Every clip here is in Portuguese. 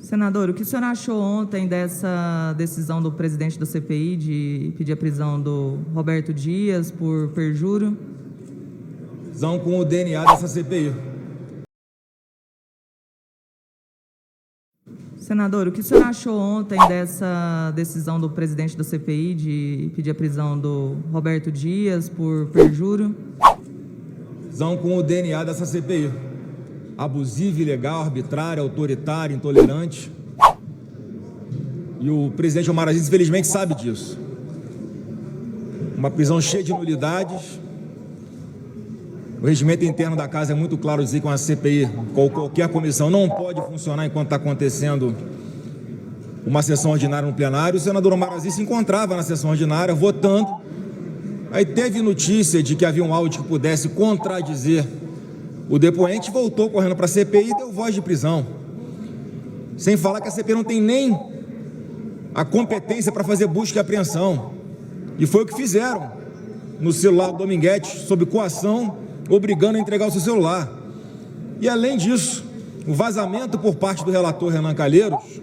Senador, o que o senhor achou ontem dessa decisão do presidente da CPI de pedir a prisão do Roberto Dias por perjúrio? Prisão com o DNA dessa CPI. Senador, o que o senhor achou ontem dessa decisão do presidente da CPI de pedir a prisão do Roberto Dias por perjúrio? Prisão com o DNA dessa CPI. Abusiva, ilegal, arbitrária, autoritária, intolerante. E o presidente Omar Aziz, infelizmente, sabe disso. Uma prisão cheia de nulidades. O regimento interno da casa é muito claro dizer que uma CPI, qualquer comissão, não pode funcionar enquanto está acontecendo uma sessão ordinária no plenário. O senador Omar Aziz se encontrava na sessão ordinária, votando. Aí teve notícia de que havia um áudio que pudesse contradizer o depoente, voltou correndo para a CPI e deu voz de prisão. Sem falar que a CPI não tem nem a competência para fazer busca e apreensão. E foi o que fizeram no celular do Dominguete, sob coação, obrigando a entregar o seu celular. E além disso, o vazamento por parte do relator Renan Calheiros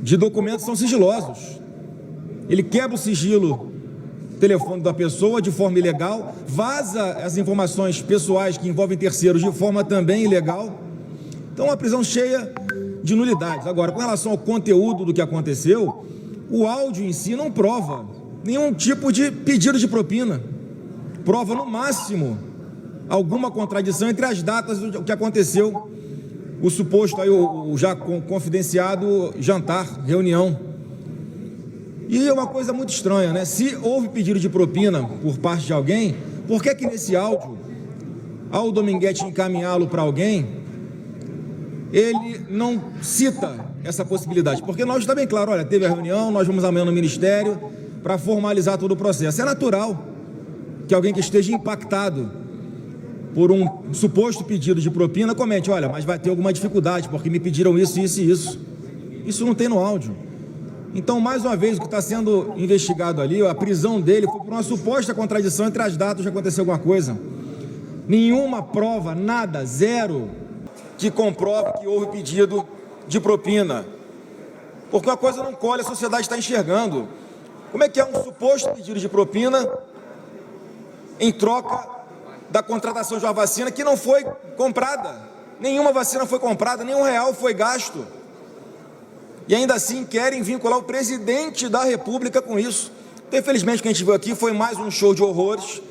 de documentos são sigilosos. Ele quebra o sigilo telefone da pessoa de forma ilegal, vaza as informações pessoais que envolvem terceiros de forma também ilegal. Então, uma prisão cheia de nulidades. Agora, com relação ao conteúdo do que aconteceu, o áudio em si não prova nenhum tipo de pedido de propina. Prova, no máximo, alguma contradição entre as datas do que aconteceu, o suposto, aí, o já confidenciado jantar, reunião. E é uma coisa muito estranha, né? Se houve pedido de propina por parte de alguém, por que que nesse áudio, ao Dominguete encaminhá-lo para alguém, ele não cita essa possibilidade? Porque nós está bem claro, olha, teve a reunião, nós vamos amanhã no Ministério para formalizar todo o processo. É natural que alguém que esteja impactado por um suposto pedido de propina comente, olha, mas vai ter alguma dificuldade, porque me pediram isso, isso e isso. Isso não tem no áudio. Então, mais uma vez, o que está sendo investigado ali, a prisão dele foi por uma suposta contradição entre as datas de acontecer alguma coisa. Nenhuma prova, nada, zero, que comprove que houve pedido de propina. Porque uma coisa não colhe, a sociedade está enxergando. Como é que é um suposto pedido de propina em troca da contratação de uma vacina que não foi comprada? Nenhuma vacina foi comprada, nenhum real foi gasto. E ainda assim querem vincular o presidente da República com isso. Então, infelizmente, o que a gente viu aqui foi mais um show de horrores,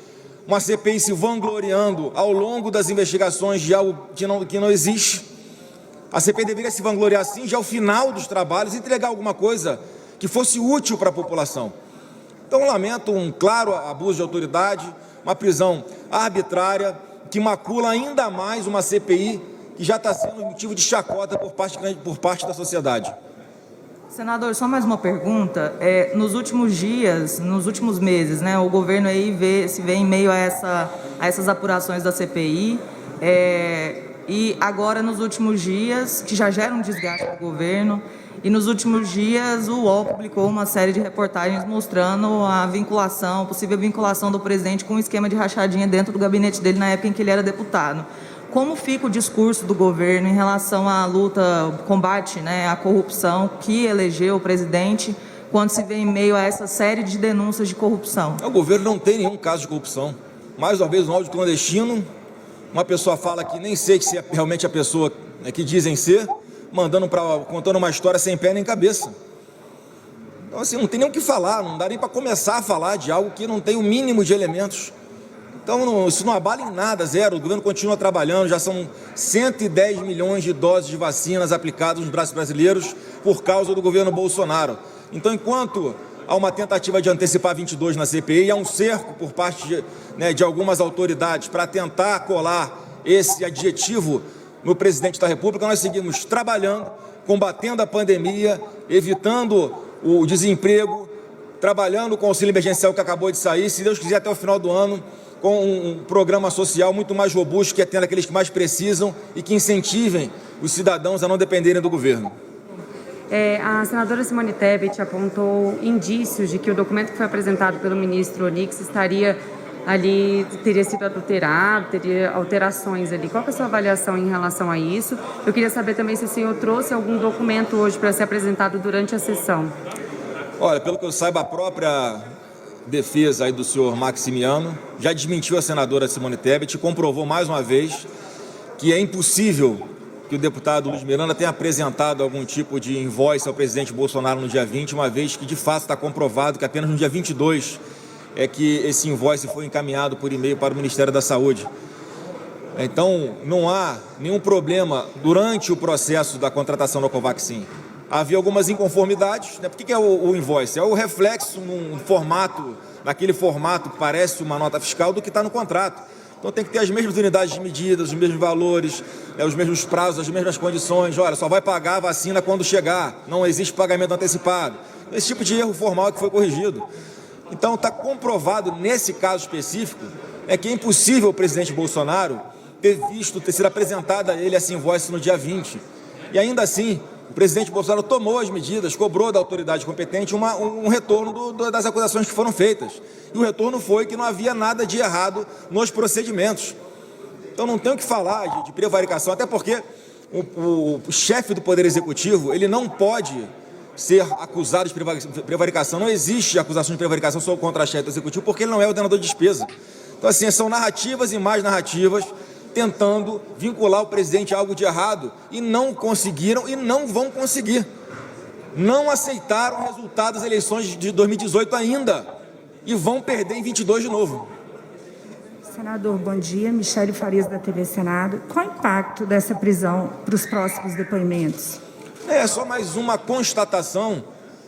uma CPI se vangloriando ao longo das investigações de algo que não existe. A CPI deveria se vangloriar assim, já ao final dos trabalhos, entregar alguma coisa que fosse útil para a população. Então, lamento um claro abuso de autoridade, uma prisão arbitrária, que macula ainda mais uma CPI que já está sendo motivo de chacota por parte da sociedade. Senador, só mais uma pergunta. Nos últimos dias, nos últimos meses, né, o governo aí se vê em meio a essas apurações da CPI, e agora nos últimos dias, que já gera um desgaste do governo, e nos últimos dias o UOL publicou uma série de reportagens mostrando a possível vinculação do presidente com um esquema de rachadinha dentro do gabinete dele na época em que ele era deputado. Como fica o discurso do governo em relação à luta, combate, né, à corrupção que elegeu o presidente, quando se vê em meio a essa série de denúncias de corrupção? O governo não tem nenhum caso de corrupção. Mais uma vez, um áudio clandestino, uma pessoa fala que nem sei se é realmente a pessoa que dizem ser, contando uma história sem pé nem cabeça. Então, assim, não tem nem o que falar, não dá nem para começar a falar de algo que não tem o mínimo de elementos. Então, isso não abala em nada, zero. O governo continua trabalhando, já são 110 milhões de doses de vacinas aplicadas nos braços brasileiros por causa do governo Bolsonaro. Então, enquanto há uma tentativa de antecipar 22 na CPI, há um cerco por parte de algumas autoridades para tentar colar esse adjetivo no presidente da República, nós seguimos trabalhando, combatendo a pandemia, evitando o desemprego, trabalhando com o auxílio emergencial que acabou de sair, se Deus quiser até o final do ano, com um programa social muito mais robusto, que atenda aqueles que mais precisam e que incentivem os cidadãos a não dependerem do governo. A senadora Simone Tebet apontou indícios de que o documento que foi apresentado pelo ministro Onyx estaria ali teria sido adulterado, teria alterações ali. Qual que é a sua avaliação em relação a isso? Eu queria saber também se o senhor trouxe algum documento hoje para ser apresentado durante a sessão. Olha, pelo que eu saiba, a própria defesa aí do senhor Maximiano já desmentiu a senadora Simone Tebet e comprovou mais uma vez que é impossível que o deputado Luiz Miranda tenha apresentado algum tipo de invoice ao presidente Bolsonaro no dia 20, uma vez que de fato está comprovado que apenas no dia 22 é que esse invoice foi encaminhado por e-mail para o Ministério da Saúde. Então, não há nenhum problema durante o processo da contratação da Covaxin. Havia algumas inconformidades, né? Por que é o invoice? É o reflexo num formato, naquele formato que parece uma nota fiscal do que está no contrato. Então tem que ter as mesmas unidades de medidas, os mesmos valores, os mesmos prazos, as mesmas condições. Olha, só vai pagar a vacina quando chegar, não existe pagamento antecipado. Esse tipo de erro formal que foi corrigido. Então está comprovado nesse caso específico que é impossível o presidente Bolsonaro ter sido apresentada a ele essa invoice no dia 20. E ainda assim, o presidente Bolsonaro tomou as medidas, cobrou da autoridade competente um retorno das acusações que foram feitas. E o retorno foi que não havia nada de errado nos procedimentos. Então não tenho o que falar de prevaricação, até porque o chefe do Poder Executivo, ele não pode ser acusado de prevaricação. Não existe acusação de prevaricação só contra o chefe do Executivo, porque ele não é ordenador de despesa. Então, assim, são narrativas e mais narrativas tentando vincular o presidente a algo de errado e não conseguiram e não vão conseguir. Não aceitaram o resultado das eleições de 2018 ainda e vão perder em 22 de novo. Senador, bom dia. Michele Farias, da TV Senado. Qual o impacto dessa prisão para os próximos depoimentos? É só mais uma constatação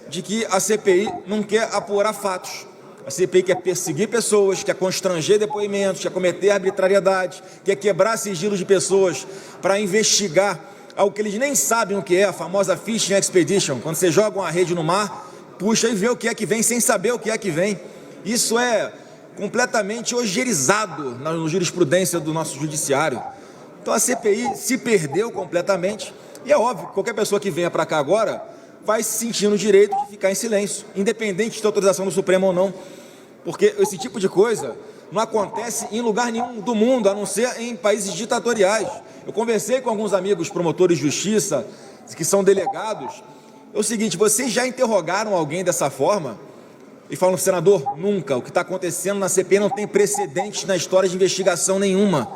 de que a CPI não quer apurar fatos. A CPI quer perseguir pessoas, quer constranger depoimentos, quer cometer arbitrariedade, quer quebrar sigilo de pessoas para investigar algo que eles nem sabem o que é, a famosa Fishing Expedition. Quando você joga uma rede no mar, puxa e vê o que é que vem sem saber o que é que vem. Isso é completamente ojeirizado na jurisprudência do nosso judiciário. Então a CPI se perdeu completamente e é óbvio que qualquer pessoa que venha para cá agora vai se sentir no direito de ficar em silêncio, independente de ter autorização do Supremo ou não, porque esse tipo de coisa não acontece em lugar nenhum do mundo, a não ser em países ditatoriais. Eu conversei com alguns amigos promotores de justiça, que são delegados. É o seguinte, vocês já interrogaram alguém dessa forma? E falam, senador, nunca. O que está acontecendo na CPI não tem precedentes na história de investigação nenhuma.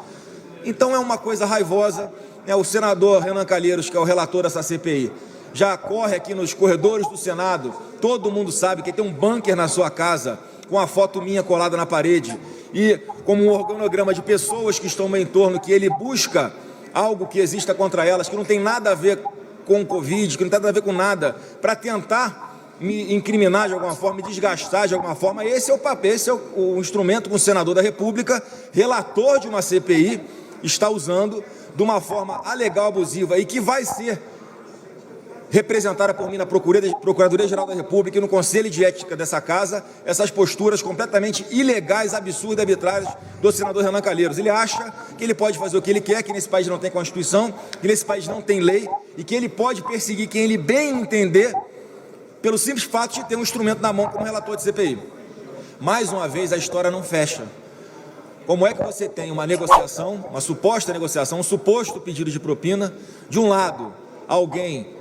Então é uma coisa raivosa. O senador Renan Calheiros, que é o relator dessa CPI, já corre aqui nos corredores do Senado. Todo mundo sabe que tem um bunker na sua casa com a foto minha colada na parede e como um organograma de pessoas que estão no meu entorno, que ele busca algo que exista contra elas, que não tem nada a ver com o Covid, que não tem nada a ver com nada, para tentar me incriminar de alguma forma, me desgastar de alguma forma. Esse é o papel, esse é o instrumento que o senador da República, relator de uma CPI, está usando de uma forma alegal, abusiva e que vai ser representada por mim na Procuradoria-Geral da República e no Conselho de Ética dessa casa, essas posturas completamente ilegais, absurdas e arbitrárias do senador Renan Calheiros. Ele acha que ele pode fazer o que ele quer, que nesse país não tem Constituição, que nesse país não tem lei e que ele pode perseguir quem ele bem entender pelo simples fato de ter um instrumento na mão como relator de CPI. Mais uma vez, a história não fecha. Como é que você tem uma negociação, uma suposta negociação, um suposto pedido de propina, de um lado, alguém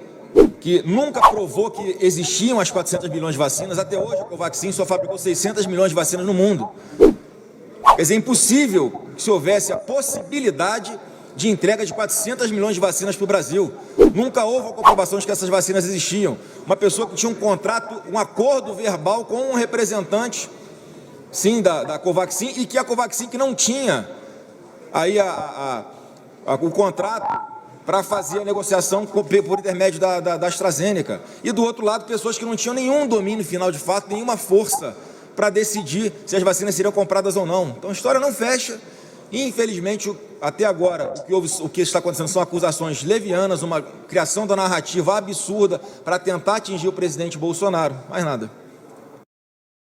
que nunca provou que existiam as 400 milhões de vacinas, até hoje a Covaxin só fabricou 600 milhões de vacinas no mundo. Quer dizer, é impossível que se houvesse a possibilidade de entrega de 400 milhões de vacinas para o Brasil. Nunca houve a comprovação de que essas vacinas existiam. Uma pessoa que tinha um contrato, um acordo verbal com um representante, sim, da Covaxin, e que a Covaxin que não tinha aí o contrato para fazer a negociação por intermédio da AstraZeneca. E do outro lado, pessoas que não tinham nenhum domínio final de fato, nenhuma força para decidir se as vacinas seriam compradas ou não. Então a história não fecha. E, infelizmente, até agora, o que está acontecendo são acusações levianas, uma criação da narrativa absurda para tentar atingir o presidente Bolsonaro. Mais nada.